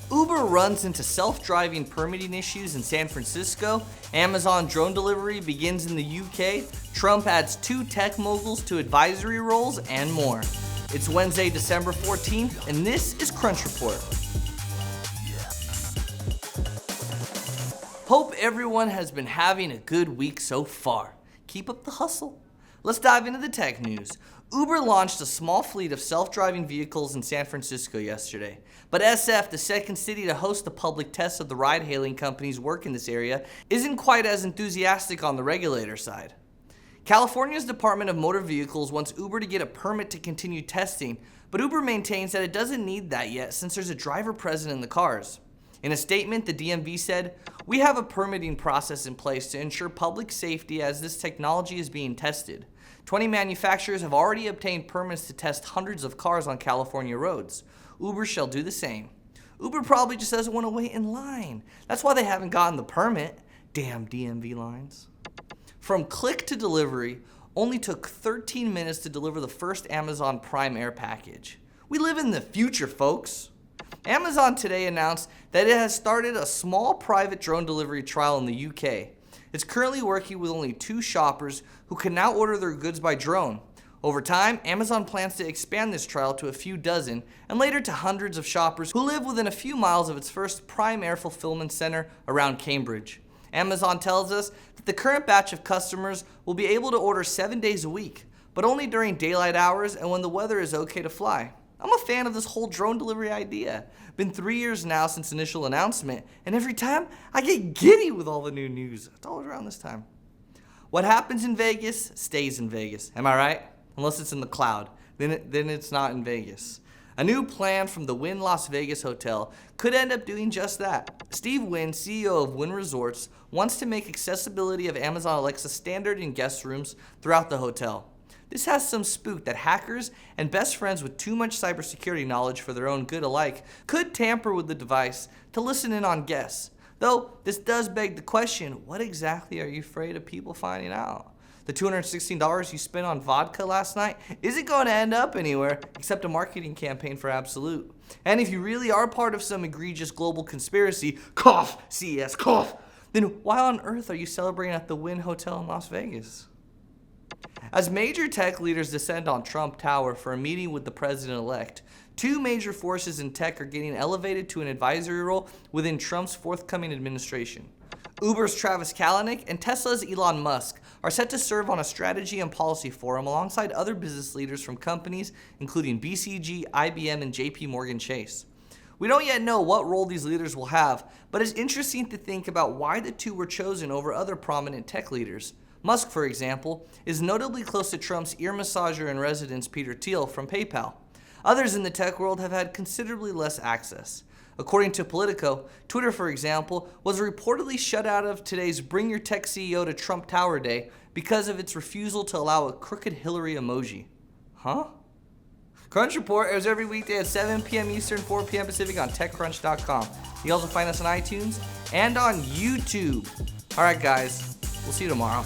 Uber runs into self-driving permitting issues in San Francisco, Amazon drone delivery begins in the UK, Trump adds 2 tech moguls to advisory roles, and more. It's Wednesday, December 14th, and this is Crunch Report. Hope everyone has been having a good week so far. Keep up the hustle. Let's dive into the tech news. Uber launched a small fleet of self-driving vehicles in San Francisco yesterday. But SF, the second city to host the public test of the ride-hailing company's work in this area, isn't quite as enthusiastic on the regulator side. California's Department of Motor Vehicles wants Uber to get a permit to continue testing, but Uber maintains that it doesn't need that yet since there's a driver present in the cars. In a statement, the DMV said, "We have a permitting process in place to ensure public safety as this technology is being tested. 20 manufacturers have already obtained permits to test hundreds of cars on California roads. Uber shall do the same." Uber probably just doesn't want to wait in line. That's why they haven't gotten the permit. Damn DMV lines. From click to delivery, only took 13 minutes to deliver the first Amazon Prime Air package. We live in the future, folks. Amazon today announced that it has started a small private drone delivery trial in the UK. It's currently working with only 2 shoppers who can now order their goods by drone. Over time, Amazon plans to expand this trial to a few dozen and later to hundreds of shoppers who live within a few miles of its first Prime Air fulfillment center around Cambridge. Amazon tells us that the current batch of customers will be able to order 7 days a week, but only during daylight hours and when the weather is okay to fly. I'm a fan of this whole drone delivery idea. Been 3 years now since initial announcement, and every time I get giddy with all the new news. It's always around this time. What happens in Vegas stays in Vegas, am I right? Unless it's in the cloud, then it's not in Vegas. A new plan from the Wynn Las Vegas hotel could end up doing just that. Steve Wynn, CEO of Wynn Resorts, wants to make accessibility of Amazon Alexa standard in guest rooms throughout the hotel. This has some spook that hackers and best friends with too much cybersecurity knowledge for their own good alike could tamper with the device to listen in on guests. Though, this does beg the question, what exactly are you afraid of people finding out? The $216 you spent on vodka last night isn't going to end up anywhere except a marketing campaign for Absolute. And if you really are part of some egregious global conspiracy, cough, CES, cough, then why on earth are you celebrating at the Wynn Hotel in Las Vegas? As major tech leaders descend on Trump Tower for a meeting with the president-elect, 2 major forces in tech are getting elevated to an advisory role within Trump's forthcoming administration. Uber's Travis Kalanick and Tesla's Elon Musk are set to serve on a strategy and policy forum alongside other business leaders from companies including BCG, IBM, and JP Morgan Chase. We don't yet know what role these leaders will have, but it's interesting to think about why the 2 were chosen over other prominent tech leaders. Musk, for example, is notably close to Trump's ear massager in residence Peter Thiel from PayPal. Others in the tech world have had considerably less access. According to Politico, Twitter, for example, was reportedly shut out of today's Bring Your Tech CEO to Trump Tower Day because of its refusal to allow a crooked Hillary emoji. Huh? Crunch Report airs every weekday at 7 p.m. Eastern, 4 p.m. Pacific on TechCrunch.com. You can also find us on iTunes and on YouTube. All right, guys, we'll see you tomorrow.